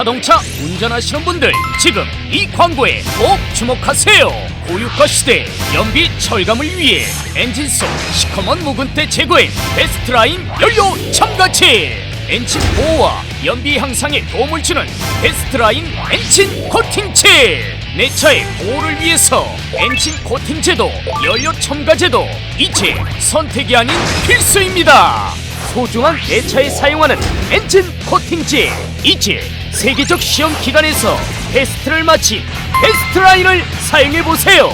자동차 운전하시는 분들 지금 이 광고에 꼭 주목하세요. 고유가 시대 연비 철감을 위해 엔진 속 시커먼 묵은때 제거에 베스트라인 연료 첨가칠, 엔진 보호와 연비 향상에 도움을 주는 베스트라인 엔진 코팅칠. 내 차의 보호를 위해서 엔진 코팅제도 연료 첨가제도 이제 선택이 아닌 필수입니다. 소중한 내 차에 사용하는 엔진 코팅제, 이제 세계적 시험 기관에서 테스트를 마친 베스트라인을 사용해보세요.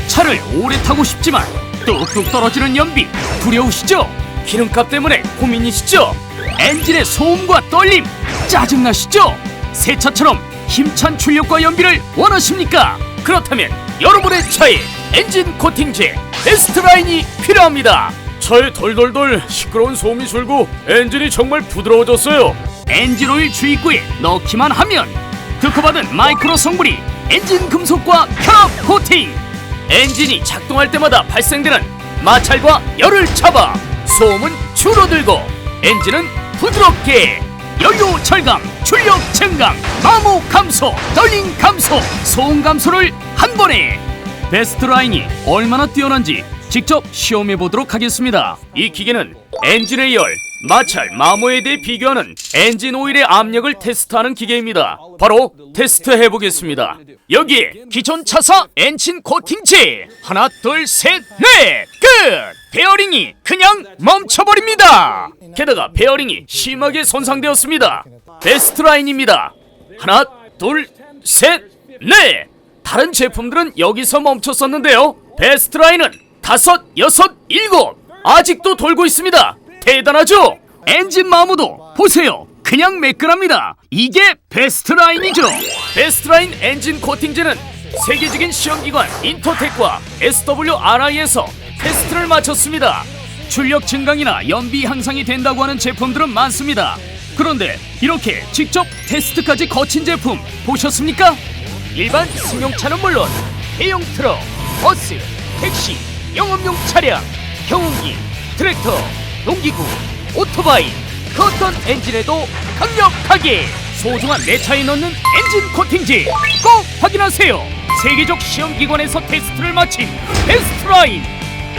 차를 오래 타고 싶지만 뚝뚝 떨어지는 연비 두려우시죠? 기름값 때문에 고민이시죠? 엔진의 소음과 떨림 짜증나시죠? 새 차처럼 힘찬 출력과 연비를 원하십니까? 그렇다면 여러분의 차에 엔진 코팅제 베스트라인이 필요합니다. 차에 덜덜덜 시끄러운 소음이 줄고 엔진이 정말 부드러워졌어요. 엔진 오일 주입구에 넣기만 하면 특허받은 마이크로 성분이 엔진 금속과 혈압 코팅, 엔진이 작동할 때마다 발생되는 마찰과 열을 잡아 소음은 줄어들고 엔진은 부드럽게 연료 절감, 출력 증강, 마모 감소, 떨림 감소, 소음 감소를 한 번에. 베스트라인이 얼마나 뛰어난지 직접 시험해 보도록 하겠습니다. 이 기계는 엔진의 열, 마찰, 마모에 대해 비교하는 엔진 오일의 압력을 테스트하는 기계입니다. 바로 테스트해 보겠습니다. 여기에 기존 차사 엔진 코팅제 하나 둘 셋 넷 끝! 베어링이 그냥 멈춰버립니다. 게다가 베어링이 심하게 손상되었습니다. 베스트라인입니다. 하나 둘 셋 넷. 다른 제품들은 여기서 멈췄었는데요, 베스트라인은 다섯, 여섯, 일곱 아직도 돌고 있습니다. 대단하죠? 엔진 마모도 보세요, 그냥 매끈합니다. 이게 베스트라인이죠. 베스트라인 엔진 코팅제는 세계적인 시험기관 인터텍과 SWRI에서 테스트를 마쳤습니다. 출력 증강이나 연비 향상이 된다고 하는 제품들은 많습니다. 그런데 이렇게 직접 테스트까지 거친 제품 보셨습니까? 일반 승용차는 물론 대형 트럭, 버스, 택시, 영업용 차량, 경운기, 트랙터, 농기구, 오토바이 그 어떤 엔진에도 강력하게 소중한 내 차에 넣는 엔진 코팅제 꼭 확인하세요. 세계적 시험기관에서 테스트를 마친 베스트라인,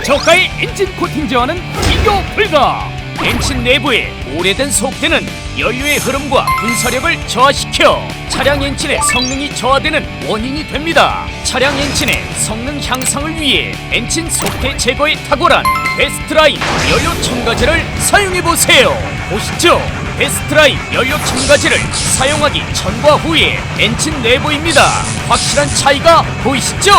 저가의 엔진 코팅제와는 비교 불가. 엔진 내부에 오래된 속대는 연료의 흐름과 분사력을 저하시켜 차량 엔진의 성능이 저하되는 원인이 됩니다. 차량 엔진의 성능 향상을 위해 엔진 속대 제거에 탁월한 베스트라인 연료 첨가제를 사용해보세요. 보시죠, 베스트라인 연료 첨가제를 사용하기 전과 후의 엔진 내부입니다. 확실한 차이가 보이시죠?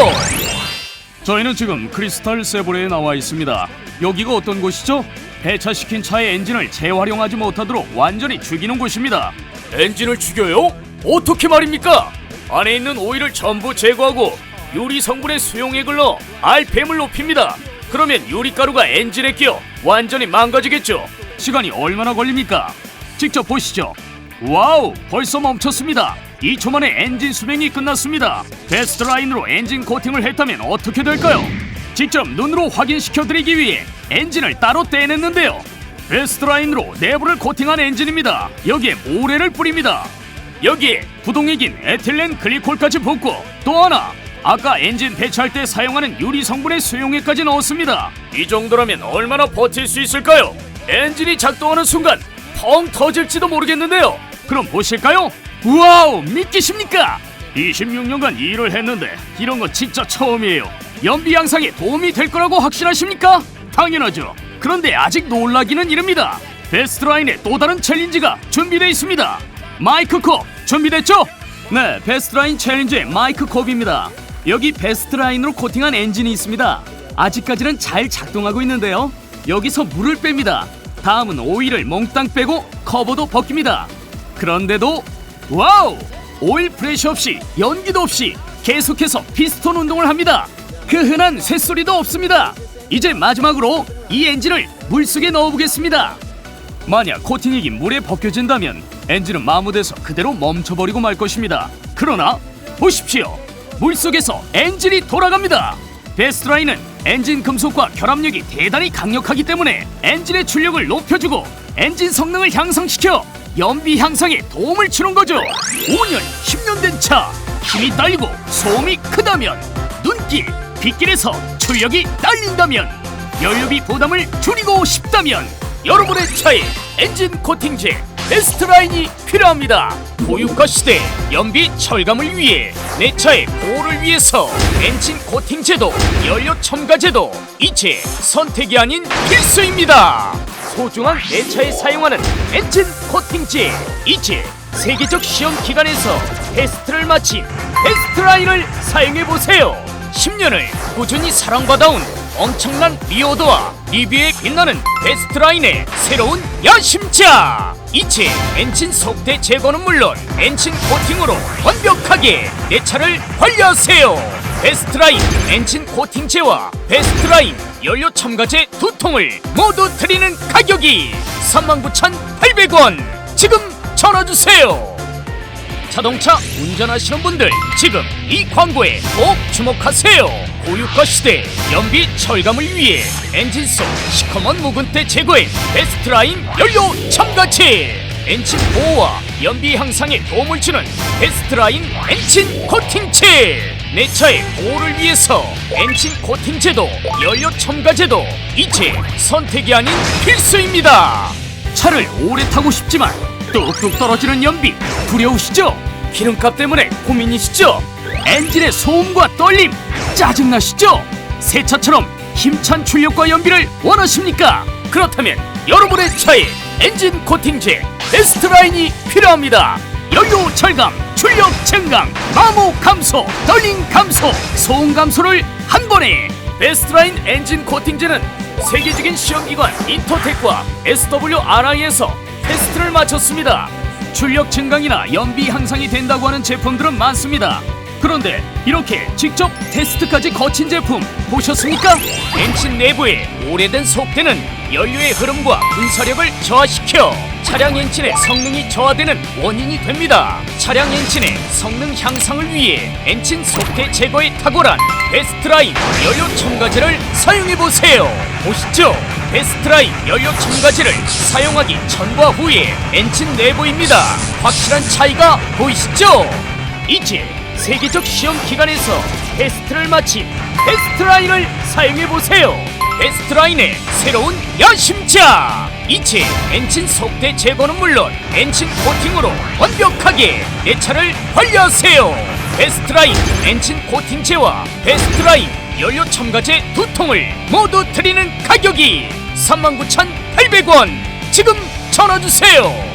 저희는 지금 크리스탈 세보레에 나와 있습니다. 여기가 어떤 곳이죠? 폐차시킨 차의 엔진을 재활용하지 못하도록 완전히 죽이는 곳입니다. 엔진을 죽여요? 어떻게 말입니까? 안에 있는 오일을 전부 제거하고 유리 성분의 수용액을 넣어 RPM을 높입니다. 그러면 유리가루가 엔진에 끼어 완전히 망가지겠죠. 시간이 얼마나 걸립니까? 직접 보시죠. 와우, 벌써 멈췄습니다. 2초 만에 엔진 수명이 끝났습니다. 베스트라인으로 엔진 코팅을 했다면 어떻게 될까요? 직접 눈으로 확인시켜드리기 위해 엔진을 따로 떼냈는데요, 베스트라인으로 내부를 코팅한 엔진입니다. 여기에 모래를 뿌립니다. 여기에 부동액인 에틸렌 글리콜까지 붓고 또 하나, 아까 엔진 배차할 때 사용하는 유리 성분의 수용액까지 넣었습니다. 이 정도라면 얼마나 버틸 수 있을까요? 엔진이 작동하는 순간 펑 터질지도 모르겠는데요. 그럼 보실까요? 와우, 믿기십니까? 26년간 일을 했는데 이런 건 진짜 처음이에요. 연비 향상에 도움이 될 거라고 확신하십니까? 당연하죠. 그런데 아직 놀라기는 이릅니다. 베스트라인에 또 다른 챌린지가 준비되어 있습니다. 마이크콥 준비됐죠? 네, 베스트라인 챌린지의 마이크콥입니다. 여기 베스트라인으로 코팅한 엔진이 있습니다. 아직까지는 잘 작동하고 있는데요, 여기서 물을 뺍니다. 다음은 오일을 몽땅 빼고 커버도 벗깁니다. 그런데도 와우! 오일 프레쉬 없이 연기도 없이 계속해서 피스톤 운동을 합니다. 그 흔한 쇳소리도 없습니다. 이제 마지막으로 이 엔진을 물속에 넣어보겠습니다. 만약 코팅액이 물에 벗겨진다면 엔진은 마모돼서 그대로 멈춰버리고 말 것입니다. 그러나 보십시오, 물속에서 엔진이 돌아갑니다. 베스트라인은 엔진 금속과 결합력이 대단히 강력하기 때문에 엔진의 출력을 높여주고 엔진 성능을 향상시켜 연비 향상에 도움을 주는 거죠. 5년, 10년 된 차, 힘이 딸리고 소음이 크다면, 눈길, 빗길에서 출력이 딸린다면, 연료비 부담을 줄이고 싶다면 여러분의 차에 엔진 코팅제 베스트라인이 필요합니다. 고유가 시대 연비 철감을 위해 내 차의 보호를 위해서 엔진 코팅제도 연료 첨가제도 이제 선택이 아닌 필수입니다. 소중한 내 차에 사용하는 엔진 코팅제 이제 세계적 시험 기관에서 테스트를 마친 베스트라인을 사용해보세요. 10년을 꾸준히 사랑받아온 엄청난 리오더와 리뷰에 빛나는 베스트라인의 새로운 야심차! 이체 엔진 속대 제거는 물론 엔진 코팅으로 완벽하게 내 차를 관리하세요. 베스트라인 엔진 코팅제와 베스트라인 연료 첨가제 2통을 모두 드리는 가격이 39,800원. 지금 전화주세요. 자동차 운전하시는 분들 지금 이 광고에 꼭 주목하세요. 고유가 시대 연비 철감을 위해 엔진 속 시커먼 묵은때 제거에 베스트라인 연료 첨가제, 엔진 보호와 연비 향상에 도움을 주는 베스트라인 엔진 코팅제, 내 차의 보호를 위해서 엔진 코팅제도 연료 첨가제도 이제 선택이 아닌 필수입니다. 차를 오래 타고 싶지만 뚝뚝 떨어지는 연비 두려우시죠? 기름값 때문에 고민이시죠? 엔진의 소음과 떨림 짜증나시죠? 새 차처럼 힘찬 출력과 연비를 원하십니까? 그렇다면 여러분의 차에 엔진 코팅제 베스트라인이 필요합니다. 연료 절감, 출력 증강, 마모 감소, 떨림 감소, 소음 감소를 한 번에. 베스트라인 엔진 코팅제는 세계적인 시험기관 인터텍과 SWRI에서 테스트를 마쳤습니다. 출력 증강이나 연비 향상이 된다고 하는 제품들은 많습니다. 그런데 이렇게 직접 테스트까지 거친 제품 보셨습니까? 엔진 내부의 오래된 속대는 연료의 흐름과 분사력을 저하시켜 차량 엔진의 성능이 저하되는 원인이 됩니다. 차량 엔진의 성능 향상을 위해 엔진 속대 제거에 탁월한 베스트라인 연료 첨가제를 사용해보세요. 보시죠. 베스트라인 연료 첨가제를 사용하기 전과 후의 엔진 내부입니다. 확실한 차이가 보이시죠? 이제 세계적 시험 기관에서 테스트를 마친 베스트라인을 사용해보세요. 베스트라인의 새로운 야심차! 이제 엔진 속대 제거는 물론 엔진 코팅으로 완벽하게 내 차를 관리하세요. 베스트라인 엔진 코팅제와 베스트라인 연료 첨가제 2통을 모두 드리는 가격이 39,800원. 지금 전화주세요.